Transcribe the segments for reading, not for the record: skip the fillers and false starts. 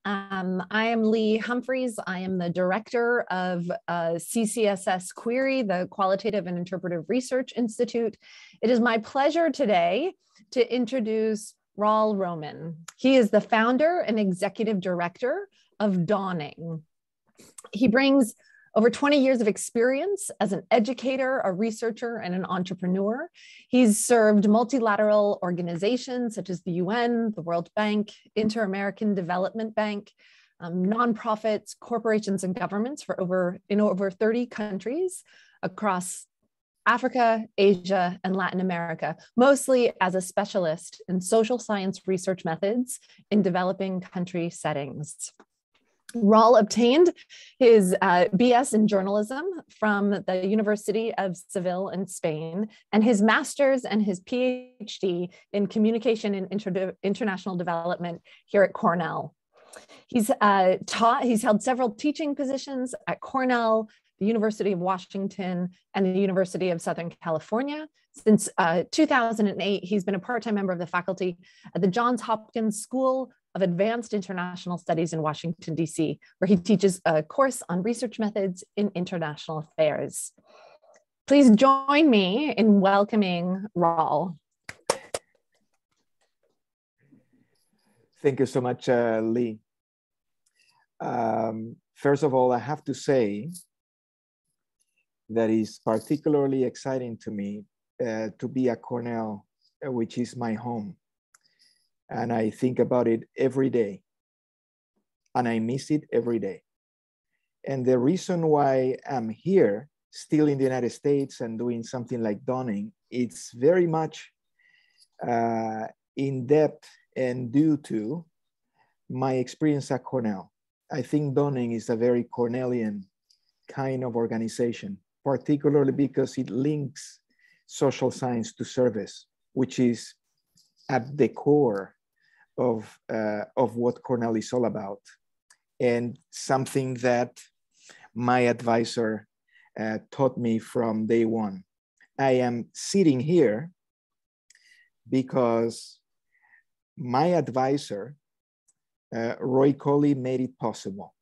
I am Lee Humphreys. I am the director of CCSS Query, the Qualitative and Interpretive Research Institute. It is my pleasure today to introduce Raul Roman. He is the founder and executive director of Dawning. He brings over 20 years of experience as an educator, a researcher, and an entrepreneur. He's served multilateral organizations such as the UN, the World Bank, Inter-American Development Bank, nonprofits, corporations, and governments in over 30 countries across Africa, Asia, and Latin America, mostly as a specialist in social science research methods in developing country settings. Raul obtained his BS in journalism from the University of Seville in Spain, and his master's and his PhD in communication and international development here at Cornell. He's held several teaching positions at Cornell, the University of Washington, and the University of Southern California. Since 2008, he's been a part-time member of the faculty at the Johns Hopkins School of Advanced International Studies in Washington, D.C., where he teaches a course on research methods in international affairs. Please join me in welcoming Raul. Thank you so much, Lee. First of all, I have to say that it's particularly exciting to me to be at Cornell, which is my home. And I think about it every day, and I miss it every day. And the reason why I'm here, still in the United States and doing something like Dawning, it's very much in depth and due to my experience at Cornell. I think Dawning is a very Cornellian kind of organization, particularly because it links social science to service, which is at the core of what Cornell is all about, and something that my advisor taught me from day one. I am sitting here because my advisor, Roy Colley, made it possible,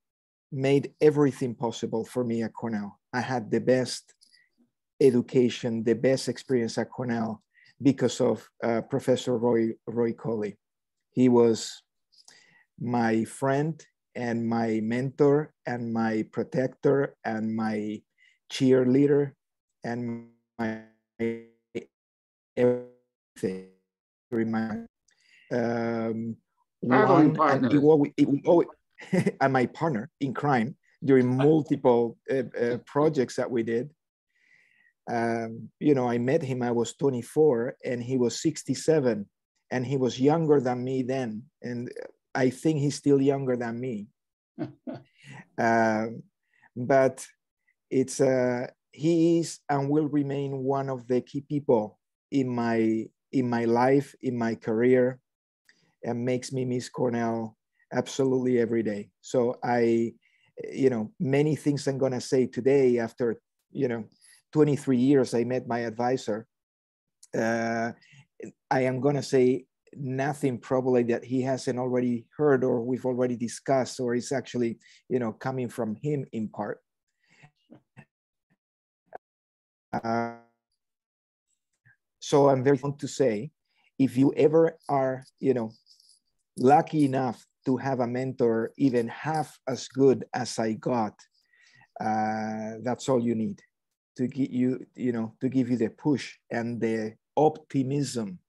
made everything possible for me at Cornell. I had the best education, the best experience at Cornell because of Professor Roy Colley. He was my friend and my mentor and my protector and my cheerleader and my everything. And my partner in crime during multiple projects that we did. You know, I met him, I was 24 and he was 67. And he was younger than me then. And I think he's still younger than me. But it's he is and will remain one of the key people in my life, in my career, and makes me miss Cornell absolutely every day. So many things I'm gonna say today after, 23 years I met my advisor. I am going to say nothing probably that he hasn't already heard or we've already discussed, or is actually, coming from him in part. So I'm very proud to say, if you ever are, lucky enough to have a mentor even half as good as I got, that's all you need to give you, to give you the push and the optimism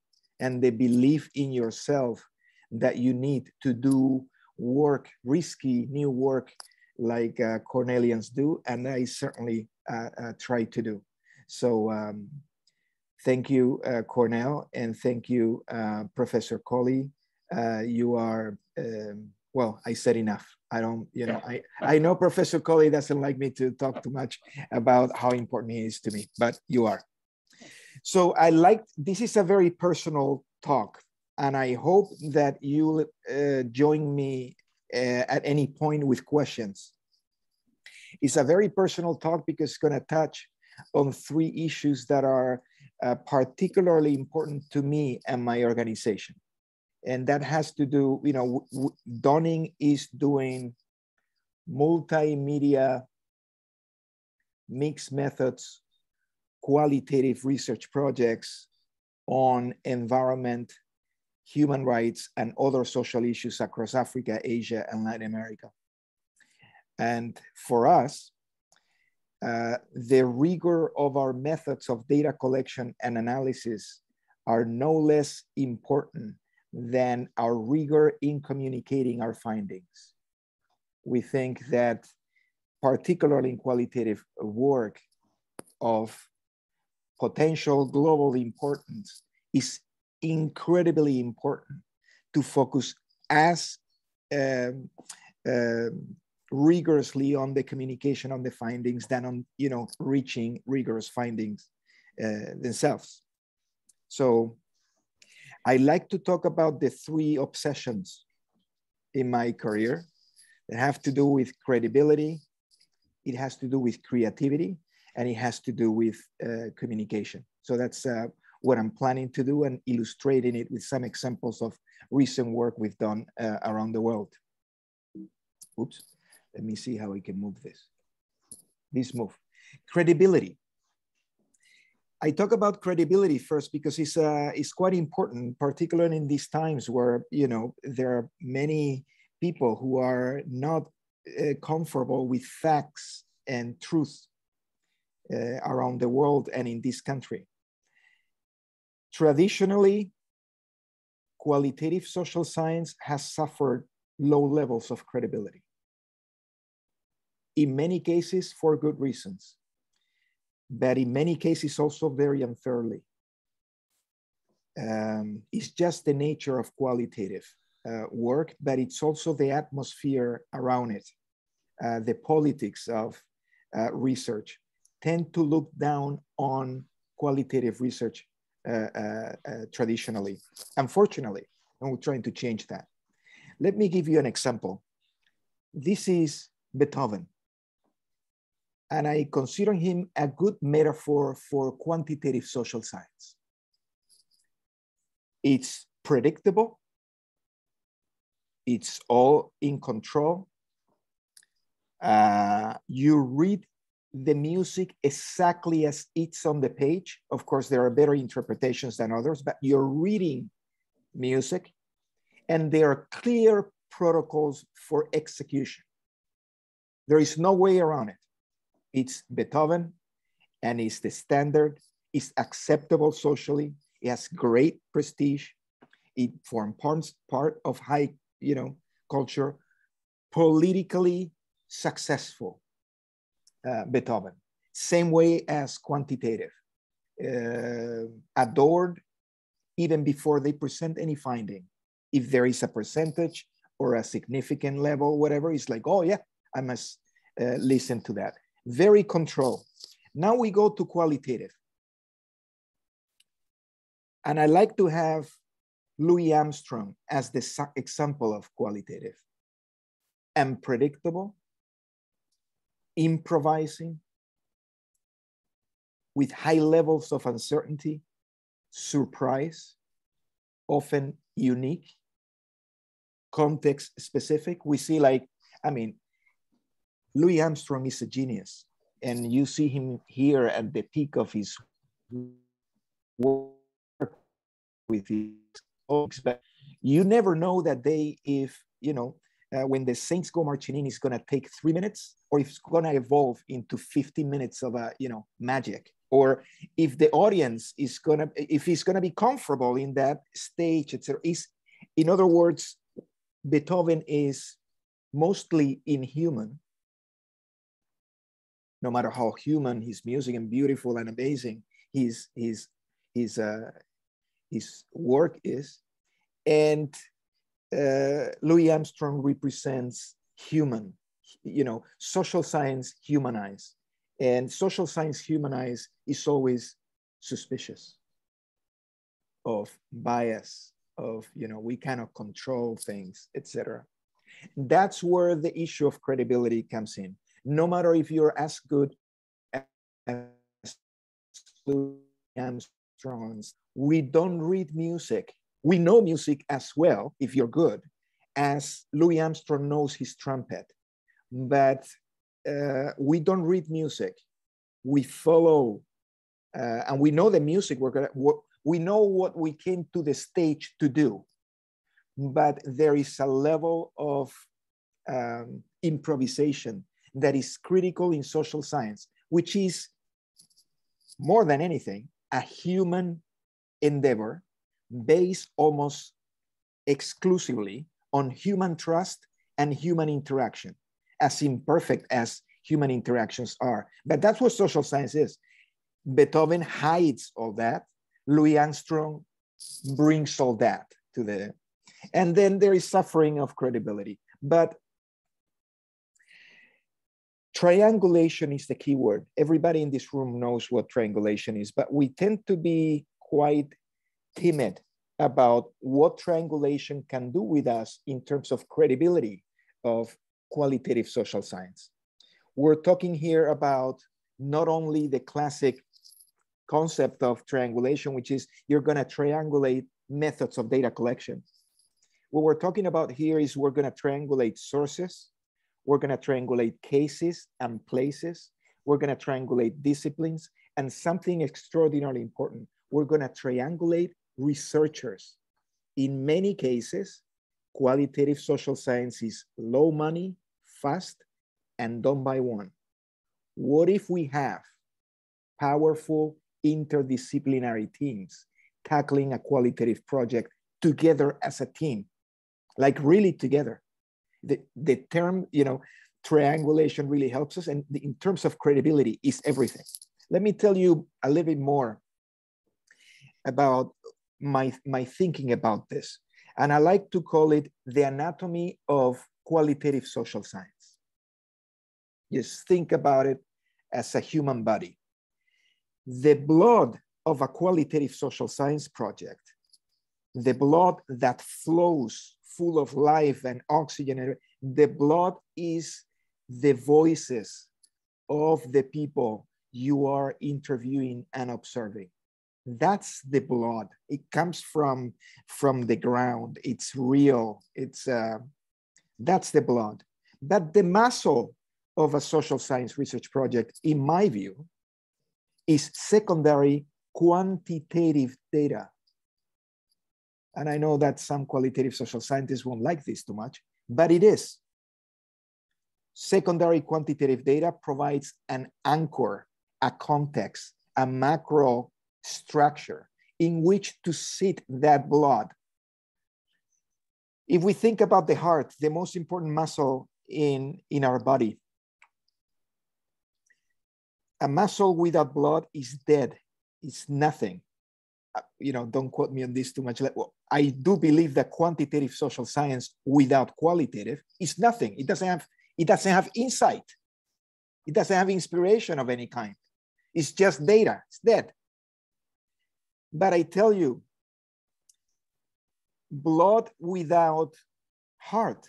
and the belief in yourself that you need to do work, risky new work like Cornellians do, and I certainly try to do. So thank you, Cornell, and thank you, Professor Colley. You are, well, I said enough. I don't, I know Professor Colley doesn't like me to talk too much about how important he is to me, but you are. So this is a very personal talk, and I hope that you'll join me at any point with questions. It's a very personal talk because it's going to touch on 3 issues that are particularly important to me and my organization. And that has to do, Dunning is doing multimedia, mixed methods, qualitative research projects on environment, human rights, and other social issues across Africa, Asia, and Latin America. And for us, the rigor of our methods of data collection and analysis are no less important than our rigor in communicating our findings. We think that, particularly in qualitative work of potential global importance, is incredibly important to focus as rigorously on the communication on the findings than on reaching rigorous findings themselves. So I like to talk about the three obsessions in my career that have to do with credibility, it has to do with creativity, and it has to do with communication. So that's what I'm planning to do, and illustrating it with some examples of recent work we've done around the world. Oops, let me see how I can move this. This move. Credibility. I talk about credibility first because it's quite important, particularly in these times where there are many people who are not comfortable with facts and truth around the world and in this country. Traditionally, qualitative social science has suffered low levels of credibility. In many cases, for good reasons, but in many cases also very unfairly. It's just the nature of qualitative work, but it's also the atmosphere around it. The politics of research tend to look down on qualitative research traditionally, unfortunately, and we're trying to change that. Let me give you an example. This is Beethoven, and I consider him a good metaphor for quantitative social science. It's predictable, it's all in control. You read the music exactly as it's on the page. Of course, there are better interpretations than others, but you're reading music, and there are clear protocols for execution. There is no way around it. It's Beethoven, and it's the standard. It's acceptable socially. It has great prestige. It forms part of high, culture. Politically successful, Beethoven. Same way as quantitative. Adored even before they present any finding. If there is a percentage or a significant level, whatever, it's like, oh yeah, I must listen to that. Very controlled. Now we go to qualitative. And I like to have Louis Armstrong as the example of qualitative. Unpredictable, improvising, with high levels of uncertainty, surprise, often unique, context specific. We see Louis Armstrong is a genius, and you see him here at the peak of his work with his folks, but you never know that when the Saints Go Marching In is going to take 3 minutes, or if it's going to evolve into 15 minutes of magic, or if the audience is if he's going to be comfortable in that stage, etc. In other words, Beethoven is mostly inhuman. No matter how human his music and beautiful and amazing his work is, and Louis Armstrong represents human, social science humanized, and social science humanized is always suspicious of bias, of, we cannot control things, etc. That's where the issue of credibility comes in. No matter if you're as good as Louis Armstrong, we don't read music We know music as well, if you're good, as Louis Armstrong knows his trumpet. But we don't read music. We follow, and we know the music. We know what we came to the stage to do. But there is a level of improvisation that is critical in social science, which is more than anything a human endeavor based almost exclusively on human trust and human interaction, as imperfect as human interactions are. But that's what social science is. Beethoven hides all that. Louis Armstrong brings all that to the, and then there is suffering of credibility. But triangulation is the key word. Everybody in this room knows what triangulation is, but we tend to be quite timid about what triangulation can do with us in terms of credibility of qualitative social science. We're talking here about not only the classic concept of triangulation, which is you're going to triangulate methods of data collection. What we're talking about here is we're going to triangulate sources, we're going to triangulate cases and places, we're going to triangulate disciplines, and something extraordinarily important, we're going to triangulate researchers. In many cases, qualitative social science is low money, fast, and done by one. What if we have powerful interdisciplinary teams tackling a qualitative project together as a team, like really together? The term, triangulation really helps us, and in terms of credibility is everything. Let me tell you a little bit more about my thinking about this. And I like to call it the anatomy of qualitative social science. Just think about it as a human body. The blood of a qualitative social science project, the blood that flows full of life and oxygen, the blood is the voices of the people you are interviewing and observing. That's the blood. It comes from the ground. It's real. That's the blood. But the muscle of a social science research project, in my view, is secondary quantitative data. And I know that some qualitative social scientists won't like this too much, but it is. Secondary quantitative data provides an anchor, a context, a macro structure in which to sit that blood. If we think about the heart, the most important muscle in our body, a muscle without blood is dead. It's nothing. Don't quote me on this too much. I do believe that quantitative social science without qualitative is nothing. It doesn't have insight. It doesn't have inspiration of any kind. It's just data. It's dead. But I tell you, blood without heart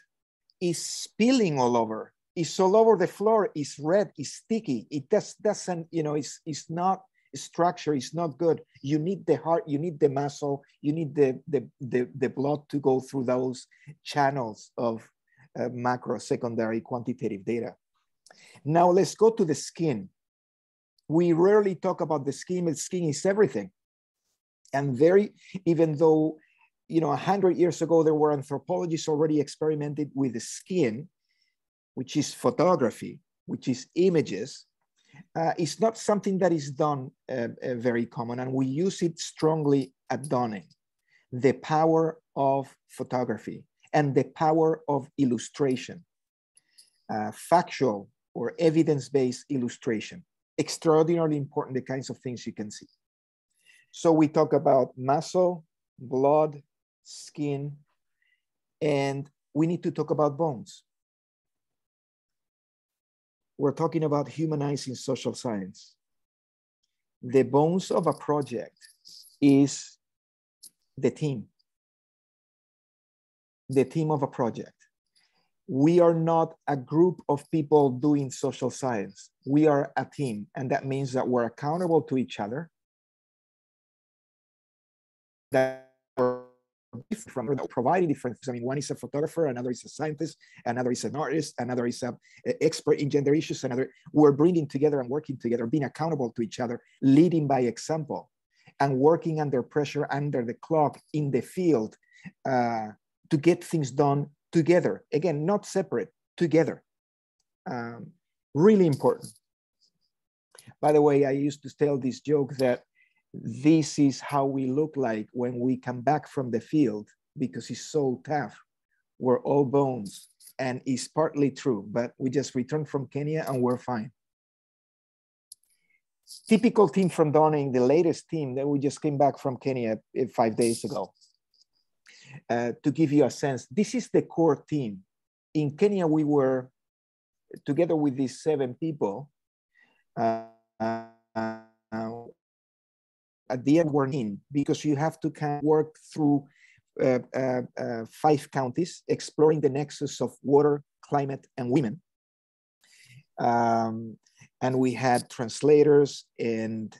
is spilling all over. It's all over the floor. It's red. It's sticky. It doesn't. It's not structure. It's not good. You need the heart. You need the muscle. You need the blood to go through those channels of macro, secondary, quantitative data. Now let's go to the skin. We rarely talk about the skin. The skin is everything. And even though 100 years ago there were anthropologists already experimented with the skin, which is photography, which is images, it's not something that is done very common, and we use it strongly at Donning. The power of photography and the power of illustration, factual or evidence-based illustration, extraordinarily important, the kinds of things you can see. So we talk about muscle, blood, skin, and we need to talk about bones. We're talking about humanizing social science. The bones of a project is the team of a project. We are not a group of people doing social science. We are a team, and that means that we're accountable to each other. That we're from providing different things. I mean, one is a photographer, another is a scientist, another is an artist, another is an expert in gender issues, another. We're bringing together and working together, being accountable to each other, leading by example, and working under pressure, under the clock, in the field, to get things done together. Again, not separate, together. Really important. By the way, I used to tell this joke that this is how we look like when we come back from the field, because it's so tough. We're all bones, and it's partly true, but we just returned from Kenya and we're fine. Typical team from Donning, the latest team that we just came back from Kenya 5 days ago. To give you a sense, this is the core team. In Kenya, we were together with these 7 people. At the end, we're in, because you have to kind of work through 5 counties, exploring the nexus of water, climate, and women. And we had translators and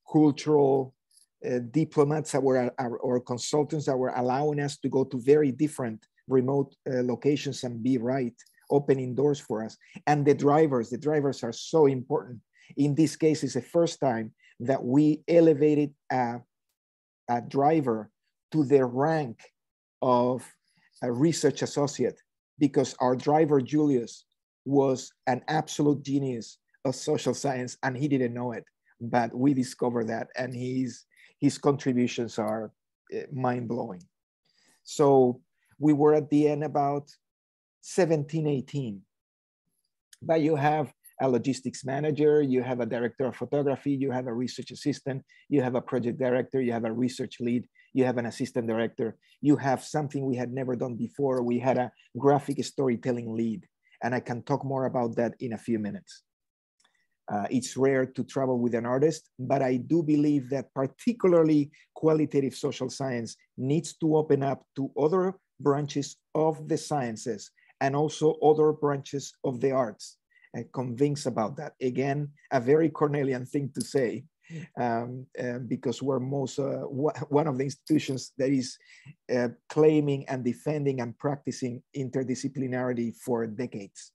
cultural diplomats that were, or consultants that were allowing us to go to very different remote locations and be right, opening doors for us. And the drivers are so important. In this case, it's the first time that we elevated a driver to the rank of a research associate, because our driver, Julius, was an absolute genius of social science, and he didn't know it, but we discovered that, and his contributions are mind-blowing. So we were at the end about 17, 18, but you have a logistics manager, you have a director of photography, you have a research assistant, you have a project director, you have a research lead, you have an assistant director, you have something we had never done before. We had a graphic storytelling lead, and I can talk more about that in a few minutes. It's rare to travel with an artist, but I do believe that particularly qualitative social science needs to open up to other branches of the sciences and also other branches of the arts. I'm convinced about that. Again, a very Cornelian thing to say, because we're one of the institutions that is claiming and defending and practicing interdisciplinarity for decades.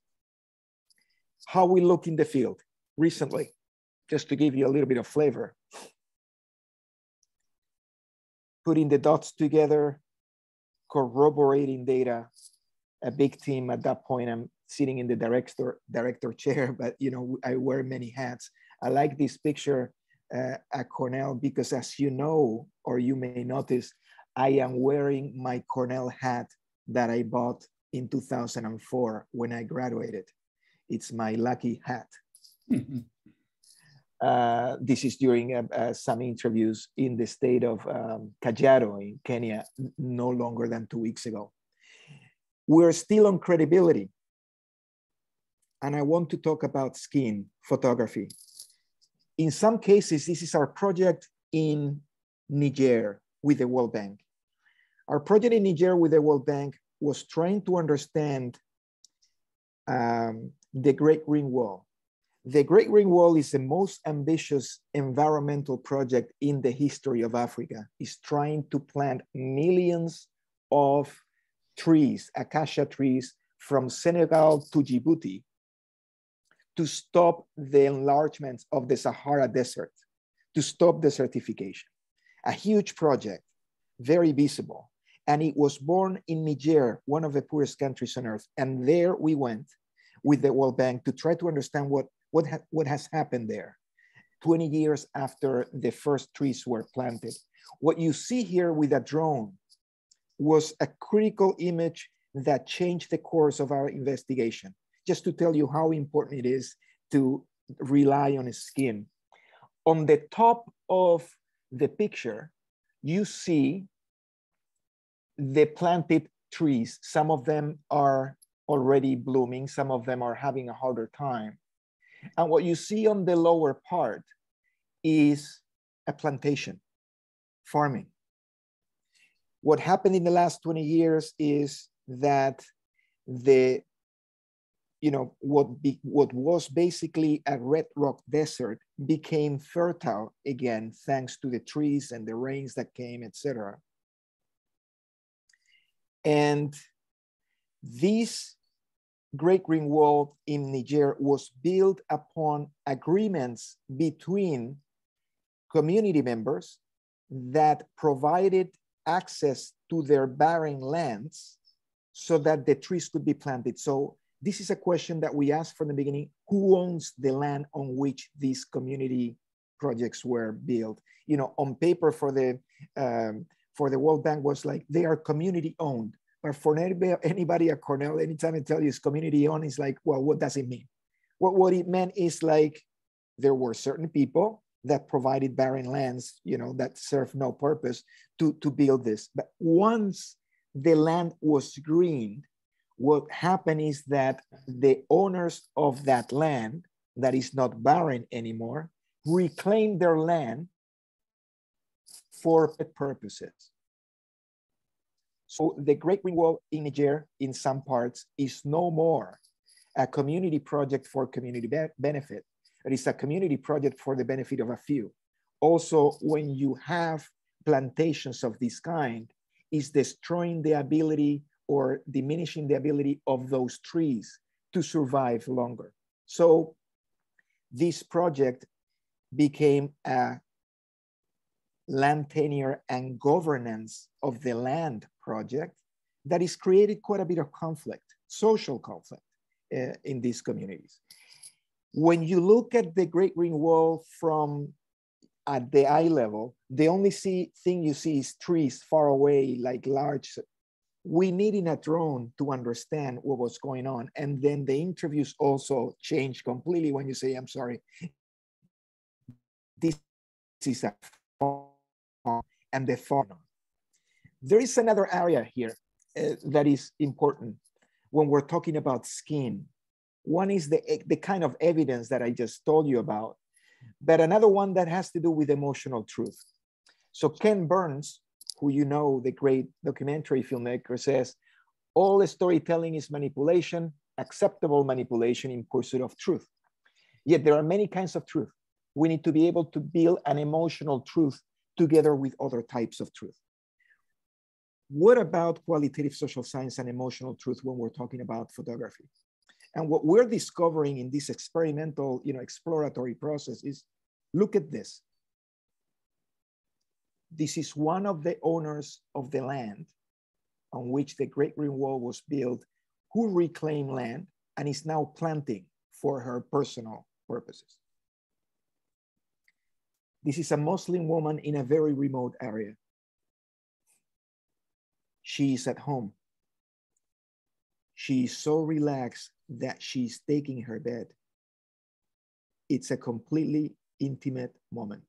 How we look in the field recently, just to give you a little bit of flavor. Putting the dots together, corroborating data, a big team. At that point, I'm sitting in the director chair, but you know, I wear many hats. I like this picture at Cornell because, as you know, or you may notice, I am wearing my Cornell hat that I bought in 2004 when I graduated. It's my lucky hat. This is during some interviews in the state of Kajiado in Kenya, no longer than 2 weeks ago. We're still on credibility. And I want to talk about skin photography. In some cases, this is our project in Niger with the World Bank. Our project in Niger with the World Bank was trying to understand the Great Green Wall. The Great Green Wall is the most ambitious environmental project in the history of Africa. It's trying to plant millions of trees, acacia trees, from Senegal to Djibouti to stop the enlargement of the Sahara Desert, to stop desertification. A huge project, very visible. And it was born in Niger, one of the poorest countries on earth. And there we went with the World Bank to try to understand what has happened there 20 years after the first trees were planted. What you see here with a drone was a critical image that changed the course of our investigation, just to tell you how important it is to rely on skin. On the top of the picture, you see the planted trees. Some of them are already blooming, some of them are having a harder time. And what you see on the lower part is a plantation, farming. What happened in the last 20 years is that what was basically a red rock desert became fertile again, thanks to the trees and the rains that came, etc. And this Great Green Wall in Niger was built upon agreements between community members that provided access to their barren lands so that the trees could be planted. So this is a question that we asked from the beginning: who owns the land on which these community projects were built? You know, on paper for the World Bank was like, they are community owned. But for anybody at Cornell, anytime I tell you it's community owned, it's like, well, what does it mean? What it meant is like, there were certain people that provided barren lands, you know, that served no purpose to build this. But once the land was greened, what happened is that the owners of that land that is not barren anymore reclaimed their land for purposes. So the Great Green Wall in Niger, in some parts, is no more a community project for community benefit. It is a community project for the benefit of a few. Also, when you have plantations of this kind, is destroying the ability or diminishing the ability of those trees to survive longer. So this project became a land tenure and governance of the land project that has created quite a bit of conflict, social conflict in these communities. When you look at the Great Green Wall from at the eye level, the only thing you see is trees far away, like large. We needed a drone to understand what was going on. And then the interviews also changed completely when you say, I'm sorry, this is a farm, and the farm. There is another area here that is important when we're talking about skin. One is the kind of evidence that I just told you about, but another one that has to do with emotional truth. So Ken Burns, who you know, the great documentary filmmaker, says, all storytelling is manipulation, acceptable manipulation in pursuit of truth. Yet there are many kinds of truth. We need to be able to build an emotional truth together with other types of truth. What about qualitative social science and emotional truth when we're talking about photography? And what we're discovering in this experimental, exploratory process is, look at this. This is one of the owners of the land on which the Great Green Wall was built, who reclaimed land and is now planting for her personal purposes. This is a Muslim woman in a very remote area. She is at home. She is so relaxed that she's taking her bed. It's a completely intimate moment.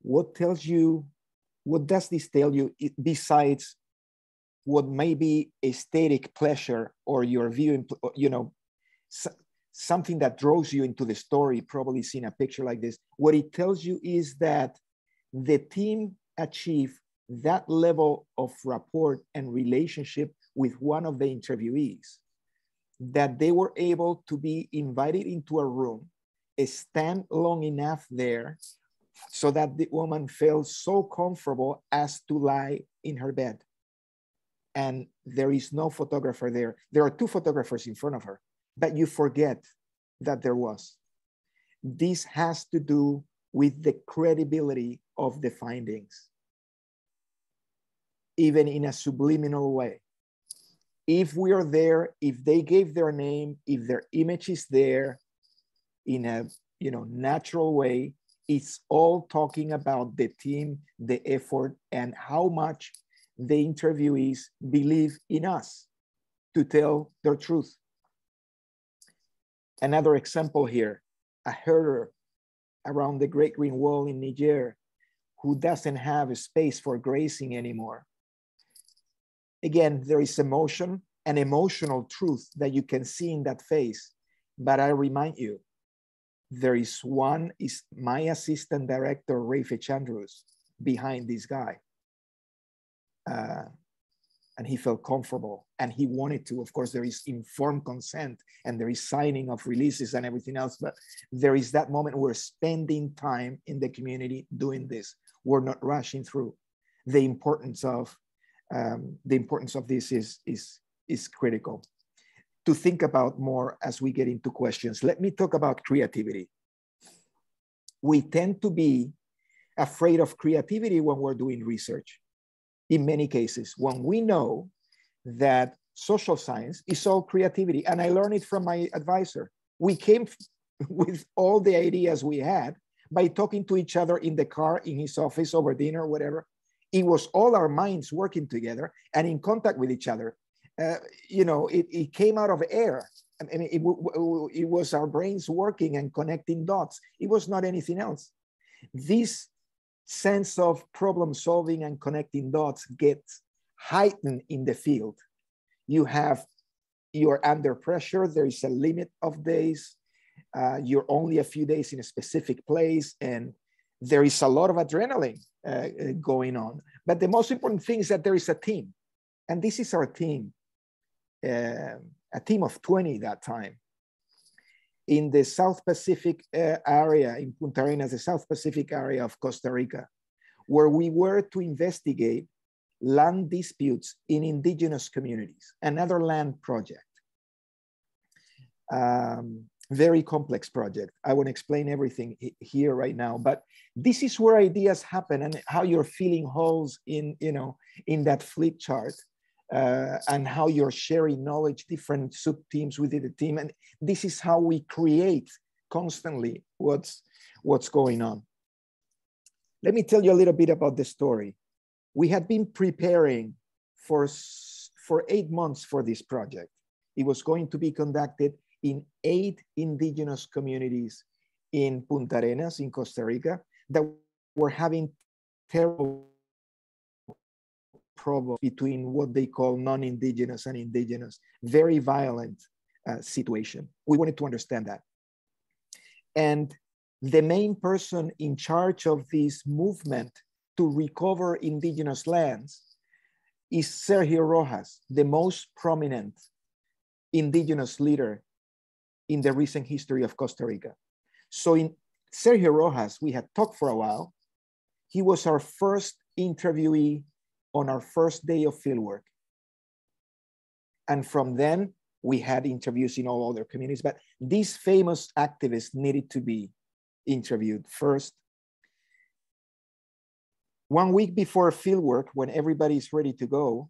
What does this tell you besides what may be aesthetic pleasure or your view, something that draws you into the story, probably seeing a picture like this? What it tells you is that the team achieved that level of rapport and relationship with one of the interviewees, that they were able to be invited into a room, stand long enough there so that the woman felt so comfortable as to lie in her bed. And there is no photographer there. There are two photographers in front of her, but you forget that there was. This has to do with the credibility of the findings, even in a subliminal way. If we are there, if they gave their name, if their image is there in a natural way, it's all talking about the team, the effort, and how much the interviewees believe in us to tell their truth. Another example here, a herder around the Great Green Wall in Niger who doesn't have a space for grazing anymore. Again, there is emotion and emotional truth that you can see in that face. But I remind you, there is my assistant director, Rafe Chandrus, behind this guy. And he felt comfortable and he wanted to. Of course, there is informed consent and there is signing of releases and everything else, but there is that moment we're spending time in the community doing this. We're not rushing through. The importance of the importance of this is critical to think about more as we get into questions. Let me talk about creativity. We tend to be afraid of creativity when we're doing research. In many cases, when we know that social science is all creativity, and I learned it from my advisor. We came with all the ideas we had by talking to each other in the car, in his office, over dinner, whatever. It was all our minds working together and in contact with each other. It came out of air. I mean, it was our brains working and connecting dots. It was not anything else. This sense of problem solving and connecting dots gets heightened in the field. You're under pressure. There is a limit of days. You're only a few days in a specific place, and there is a lot of adrenaline going on. But the most important thing is that there is a team, and this is our team, a team of 20 that time. In the South Pacific area, in Punta Arenas, the South Pacific area of Costa Rica, where we were to investigate land disputes in indigenous communities, another land project. Very complex project. I won't explain everything here right now, but this is where ideas happen and how you're filling holes in that flip chart. And how you're sharing knowledge, different sub-teams within the team. And this is how we create constantly what's going on. Let me tell you a little bit about the story. We had been preparing for 8 months for this project. It was going to be conducted in 8 indigenous communities in Punta Arenas, in Costa Rica, that were having terrible problems between what they call non-indigenous and indigenous, very violent situation. We wanted to understand that. And the main person in charge of this movement to recover indigenous lands is Sergio Rojas, the most prominent indigenous leader in the recent history of Costa Rica. So in Sergio Rojas, we had talked for a while. He was our first interviewee on our first day of fieldwork. And from then, we had interviews in all other communities, but these famous activists needed to be interviewed first. 1 week before fieldwork, when everybody's ready to go,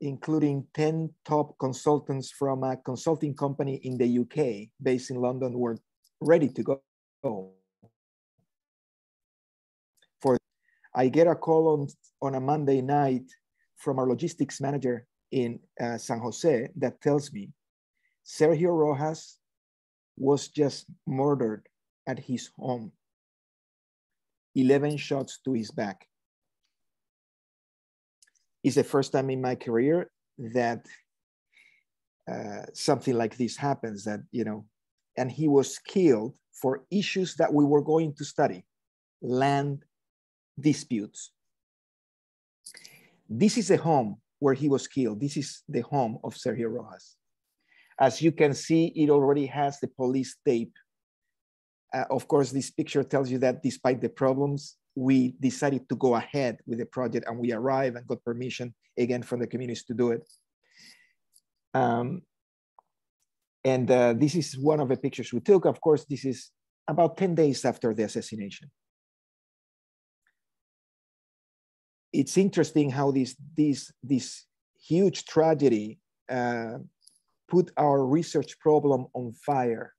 including 10 top consultants from a consulting company in the UK, based in London, were ready to go. I get a call on a Monday night from our logistics manager in San Jose that tells me Sergio Rojas was just murdered at his home. 11 shots to his back. It's the first time in my career that something like this happens, and he was killed for issues that we were going to study, land disputes. This is the home where he was killed. This is the home of Sergio Rojas. As you can see, it already has the police tape. Of course, this picture tells you that despite the problems, we decided to go ahead with the project, and we arrived and got permission again from the communities to do it. This is one of the pictures we took. Of course, this is about 10 days after the assassination. It's interesting how this huge tragedy put our research problem on fire.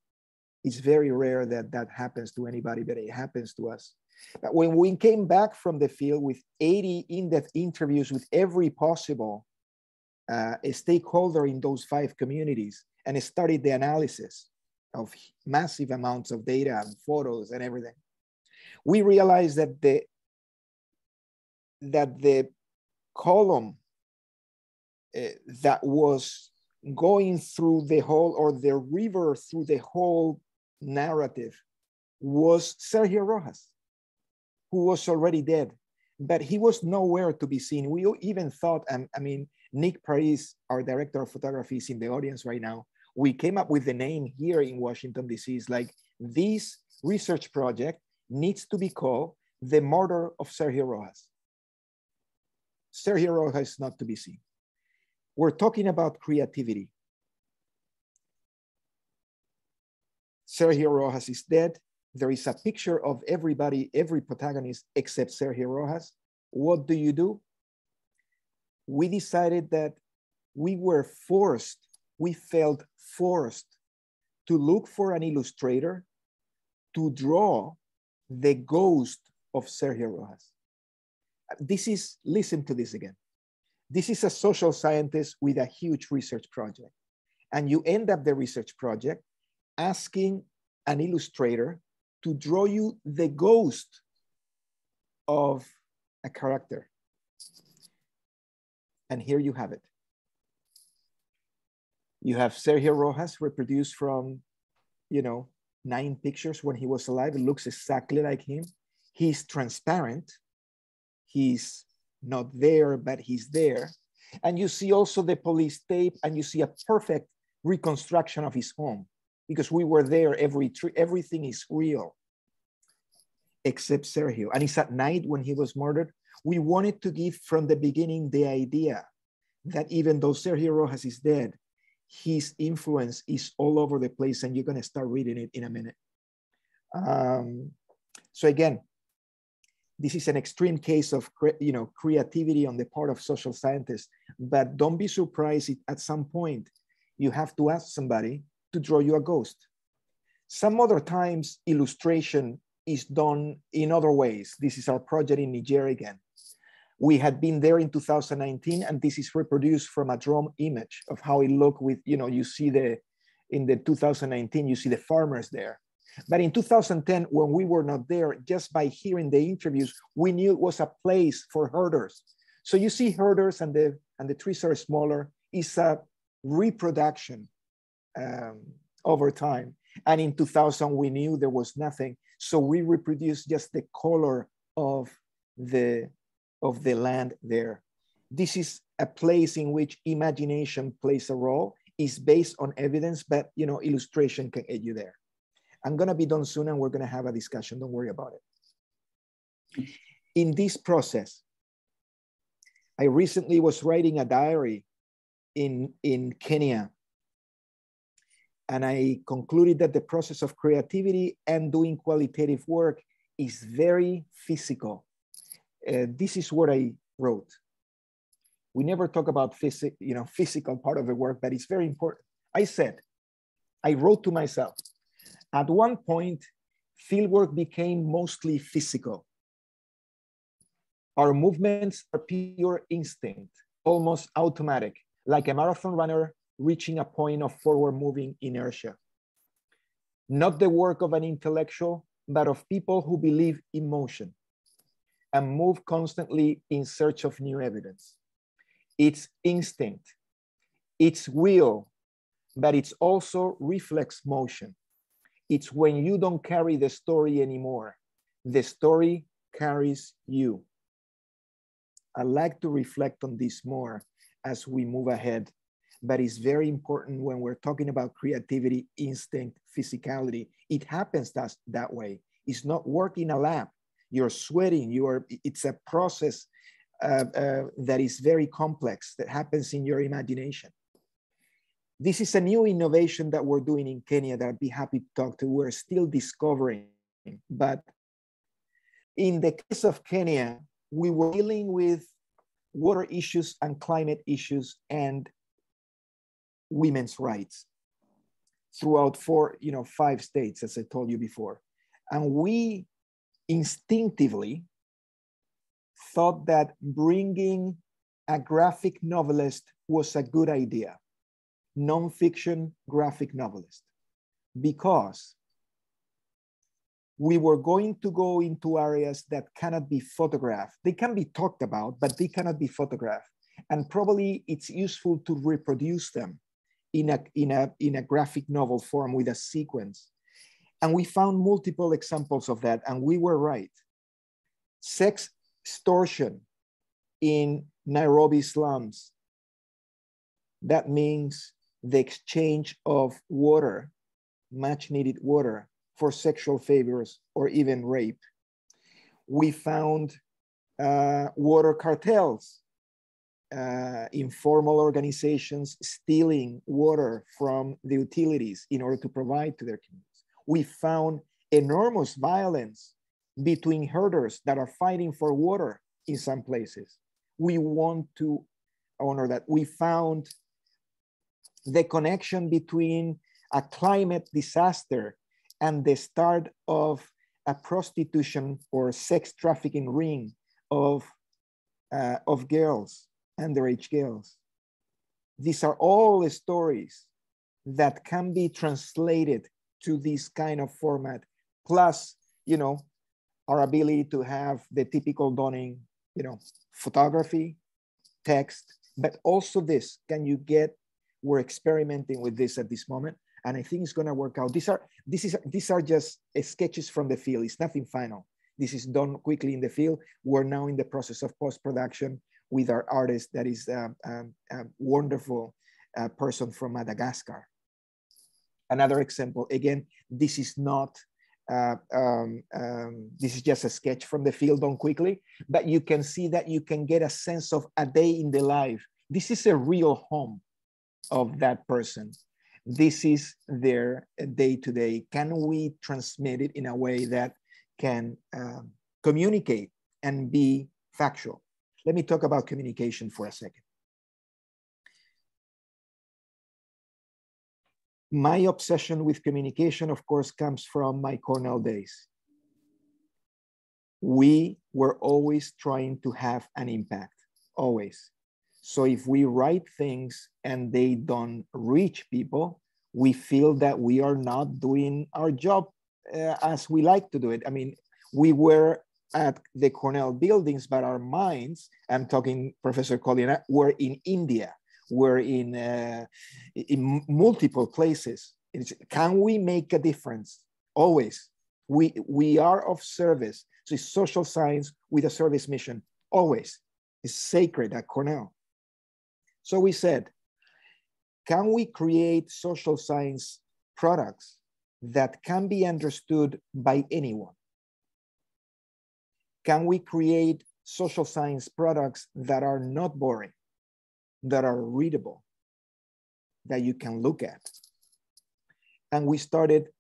It's very rare that that happens to anybody, but it happens to us. But when we came back from the field with 80 in-depth interviews with every possible stakeholder in those 5 communities and studied the analysis of massive amounts of data and photos and everything, we realized that the column that was going through the whole, or the river through the whole narrative, was Sergio Rojas, who was already dead, but he was nowhere to be seen. We even thought, Nick Paris, our director of photography, is in the audience right now. We came up with the name here in Washington, D.C. It's like, this research project needs to be called The Murder of Sergio Rojas. Sergio Rojas is not to be seen. We're talking about creativity. Sergio Rojas is dead. There is a picture of everybody, every protagonist except Sergio Rojas. What do? We decided that we felt forced to look for an illustrator to draw the ghost of Sergio Rojas. Listen to this again. This is a social scientist with a huge research project. And you end up the research project asking an illustrator to draw you the ghost of a character. And here you have it. You have Sergio Rojas reproduced from, 9 pictures when he was alive. It looks exactly like him. He's transparent. He's not there, but he's there. And you see also the police tape, and you see a perfect reconstruction of his home because we were there. Everything is real except Sergio. And it's at night when he was murdered. We wanted to give from the beginning the idea that even though Sergio Rojas is dead, his influence is all over the place, and you're going to start reading it in a minute. So again, this is an extreme case of creativity on the part of social scientists, but don't be surprised if at some point you have to ask somebody to draw you a ghost. Some other times illustration is done in other ways. This is our project in Niger again. We had been there in 2019, and this is reproduced from a drone image of how it looked with, you see in the 2019, you see the farmers there. But in 2010, when we were not there, just by hearing the interviews, we knew it was a place for herders. So you see herders and the trees are smaller. It's a reproduction over time. And in 2000, we knew there was nothing. So we reproduced just the color of the land there. This is a place in which imagination plays a role. It's based on evidence, but illustration can aid you there. I'm gonna be done soon and we're gonna have a discussion, don't worry about it. In this process, I recently was writing a diary in Kenya, and I concluded that the process of creativity and doing qualitative work is very physical. This is what I wrote. We never talk about physical part of the work, but it's very important. I wrote to myself, at one point, fieldwork became mostly physical. Our movements are pure instinct, almost automatic, like a marathon runner reaching a point of forward moving inertia. Not the work of an intellectual, but of people who believe in motion and move constantly in search of new evidence. It's instinct, it's will, but it's also reflex motion. It's when you don't carry the story anymore. The story carries you. I like to reflect on this more as we move ahead, but it's very important when we're talking about creativity, instinct, physicality. It happens that way. It's not work in a lab. You're sweating, it's a process that is very complex that happens in your imagination. This is a new innovation that we're doing in Kenya that I'd be happy to talk to. We're still discovering, but in the case of Kenya, we were dealing with water issues and climate issues and women's rights throughout 5 states, as I told you before. And we instinctively thought that bringing a graphic novelist was a good idea. Non-fiction graphic novelist, because we were going to go into areas that cannot be photographed. They can be talked about, but they cannot be photographed. And probably it's useful to reproduce them in a graphic novel form with a sequence. And we found multiple examples of that, and we were right. Sex extortion in Nairobi slums. That means the exchange of water, much needed water, for sexual favors or even rape. We found water cartels informal organizations stealing water from the utilities in order to provide to their communities. We found enormous violence between herders that are fighting for water in some places. We want to honor that. We found the connection between a climate disaster and the start of a prostitution or sex trafficking ring of girls, underage girls. These are all the stories that can be translated to this kind of format, plus, you know, our ability to have the typical Donning, you know, photography, text, but also this, can you get, we're experimenting with this at this moment, and I think it's gonna work out. These are just sketches from the field. It's nothing final. This is done quickly in the field. We're now in the process of post-production with our artist that is a wonderful person from Madagascar. Another example, again, this is not, this is just a sketch from the field done quickly, but you can see that you can get a sense of a day in the life. This is a real home of that person. This is their day-to-day. Can we transmit it in a way that can communicate and be factual? Let me talk about communication for a second. My obsession with communication, of course, comes from my Cornell days. We were always trying to have an impact, always. So if we write things and they don't reach people, we feel that we are not doing our job as we like to do it. I mean, we were at the Cornell buildings, but our minds, I'm talking Professor Collier, were in India, were in multiple places. Can we make a difference? Always. We are of service. So it's social science with a service mission, always. It's sacred at Cornell. So we said, can we create social science products that can be understood by anyone? Can we create social science products that are not boring, that are readable, that you can look at? And we started,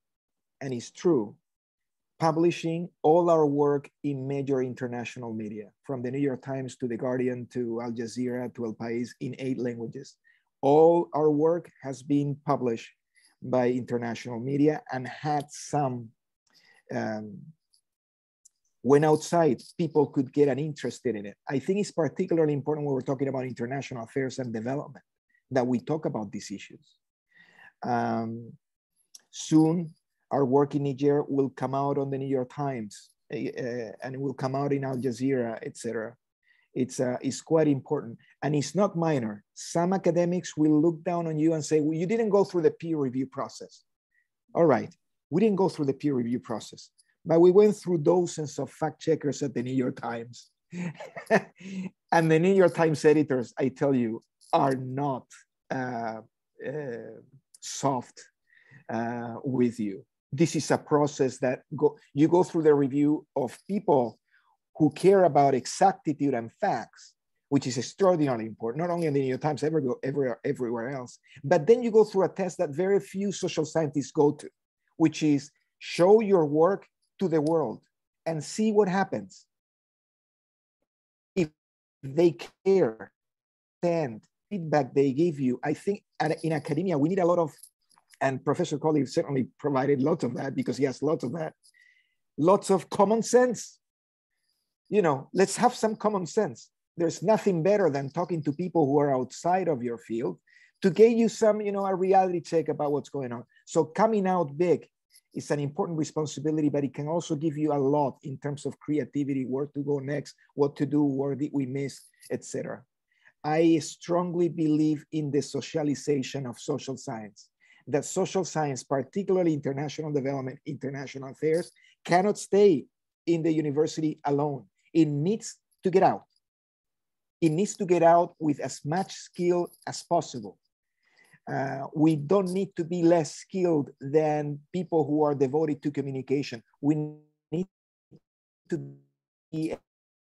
and it's true, publishing all our work in major international media, from the New York Times to The Guardian to Al Jazeera to El País, in 8 languages. All our work has been published by international media and had some, when outside, people could get interested in it. I think it's particularly important when we're talking about international affairs and development, that we talk about these issues. Soon, our work in Niger will come out on the New York Times, and it will come out in Al Jazeera, etc. It's quite important, and it's not minor. Some academics will look down on you and say, well, you didn't go through the peer review process. All right, we didn't go through the peer review process, but we went through dozens of fact checkers at the New York Times. And the New York Times editors, I tell you, are not soft with you. This is a process that you go through the review of people who care about exactitude and facts, which is extraordinarily important, not only in the New York Times, everywhere else. But then you go through a test that very few social scientists go to, which is show your work to the world and see what happens. If they care, and feedback they give you, I think in academia, we need a lot of, and Professor Colley certainly provided lots of that because he has lots of that, lots of common sense. You know, let's have some common sense. There's nothing better than talking to people who are outside of your field to get you some, you know, a reality check about what's going on. So coming out big is an important responsibility, but it can also give you a lot in terms of creativity, where to go next, what to do, where did we miss, etc. I strongly believe in the socialization of social science, that social science, particularly international development, international affairs, cannot stay in the university alone. It needs to get out. It needs to get out with as much skill as possible. We don't need to be less skilled than people who are devoted to communication. We need to be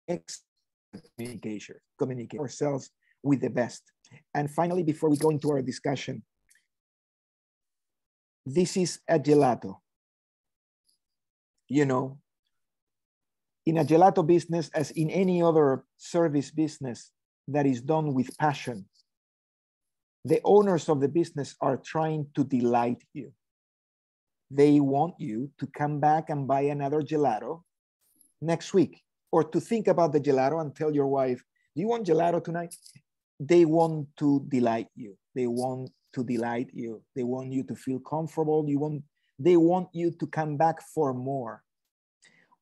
excellent communicate ourselves with the best. And finally, before we go into our discussion, this is a gelato. You know, in a gelato business, as in any other service business that is done with passion, the owners of the business are trying to delight you. They want you to come back and buy another gelato next week, or to think about the gelato and tell your wife, do you want gelato tonight? They want to delight you. They want to delight you. They want you to feel comfortable. They want you to come back for more.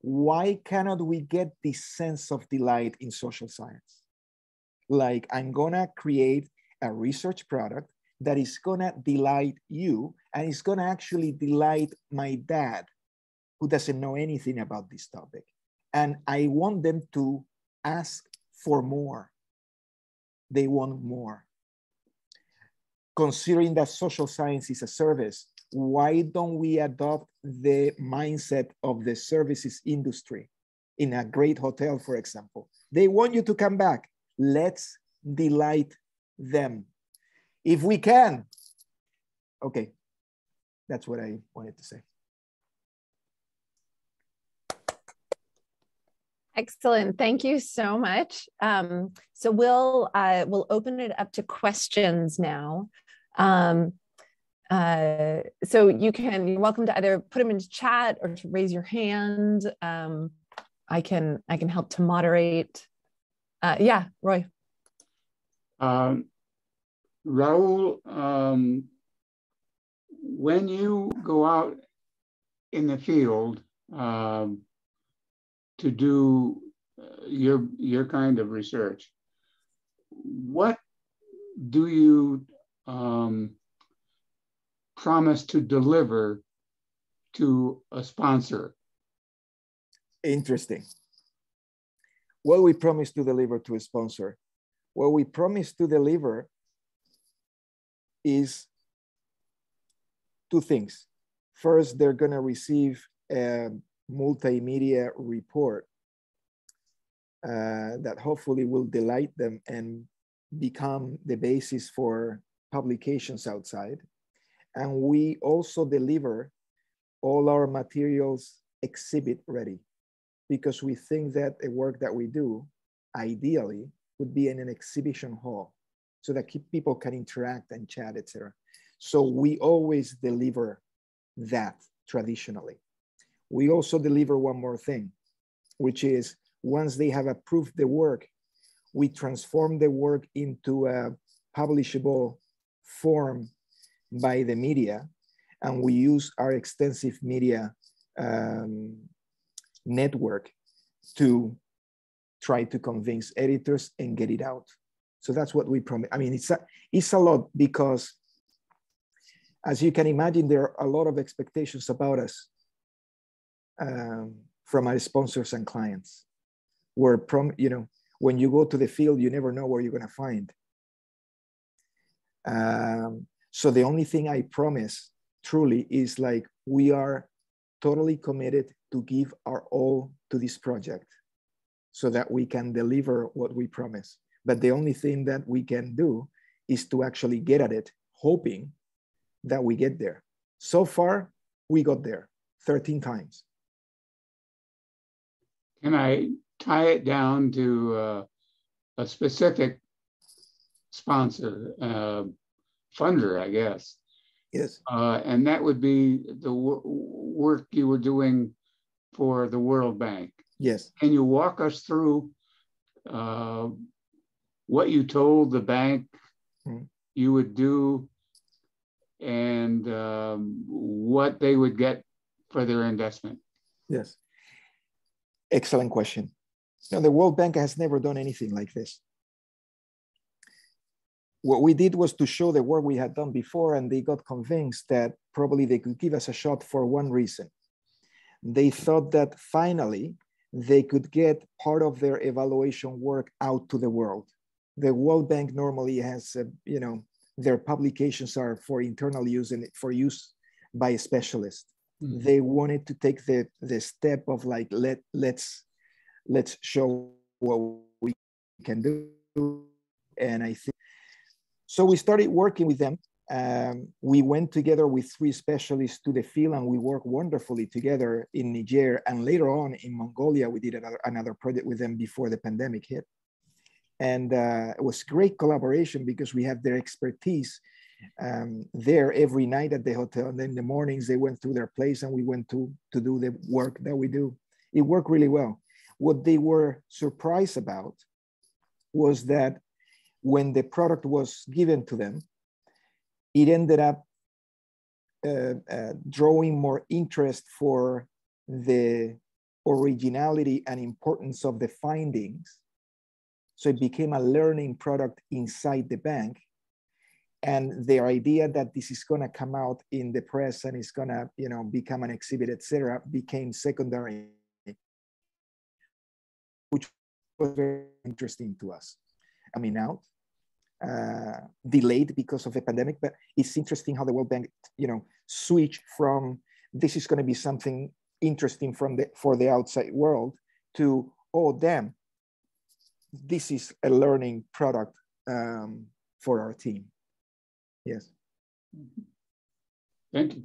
Why cannot we get this sense of delight in social science? Like, I'm gonna create a research product that is gonna delight you, and it's gonna actually delight my dad, who doesn't know anything about this topic. And I want them to ask for more. They want more. Considering that social science is a service, why don't we adopt the mindset of the services industry in a great hotel, for example? They want you to come back. Let's delight them. If we can. Okay, that's what I wanted to say. Excellent. Thank you so much. So we'll open it up to questions now. So you're welcome to either put them into chat or to raise your hand. I can help to moderate. Yeah, Roy. Raul, when you go out in the field to do your kind of research, what do you promise to deliver to a sponsor? Interesting. What we promise to deliver to a sponsor? What we promise to deliver is two things. First, they're going to receive a multimedia report that hopefully will delight them and become the basis for publications outside. And we also deliver all our materials exhibit ready, because we think that the work that we do ideally would be in an exhibition hall so that people can interact and chat, etc. So we always deliver that traditionally. We also deliver one more thing, which is once they have approved the work, we transform the work into a publishable form by the media, and we use our extensive media network to try to convince editors and get it out. So that's what we promise. I mean, it's a lot, because as you can imagine, there are a lot of expectations about us from our sponsors and clients. When you go to the field, you never know where you're going to find. So the only thing I promise truly is, like, we are totally committed to give our all to this project so that we can deliver what we promise. But the only thing that we can do is to actually get at it, hoping that we get there. So far, we got there 13 times. Can I tie it down to a specific sponsor, funder, I guess? Yes. And that would be the work you were doing for the World Bank. Yes. Can you walk us through what you told the bank you would do, and what they would get for their investment? Yes. Excellent question. Now, the World Bank has never done anything like this. What we did was to show the work we had done before, and they got convinced that probably they could give us a shot for one reason. They thought that finally they could get part of their evaluation work out to the world. The World Bank normally has, their publications are for internal use and for use by specialists. Mm-hmm. They wanted to take the step of, like, let's show what we can do. And I think, so we started working with them. We went together with 3 specialists to the field, and we worked wonderfully together in Niger. And later on in Mongolia, we did another project with them before the pandemic hit. And it was great collaboration because we had their expertise there every night at the hotel. And then in the mornings, they went through their place and we went to do the work that we do. It worked really well. What they were surprised about was that when the product was given to them, it ended up drawing more interest for the originality and importance of the findings. So it became a learning product inside the bank. And their idea that this is going to come out in the press and it's going to, you know, become an exhibit, etc., became secondary, which was very interesting to us. I mean, now delayed because of the pandemic, but it's interesting how the World Bank, you know, switched from this is going to be something interesting for the outside world to, oh damn, this is a learning product for our team. Yes. Thank you.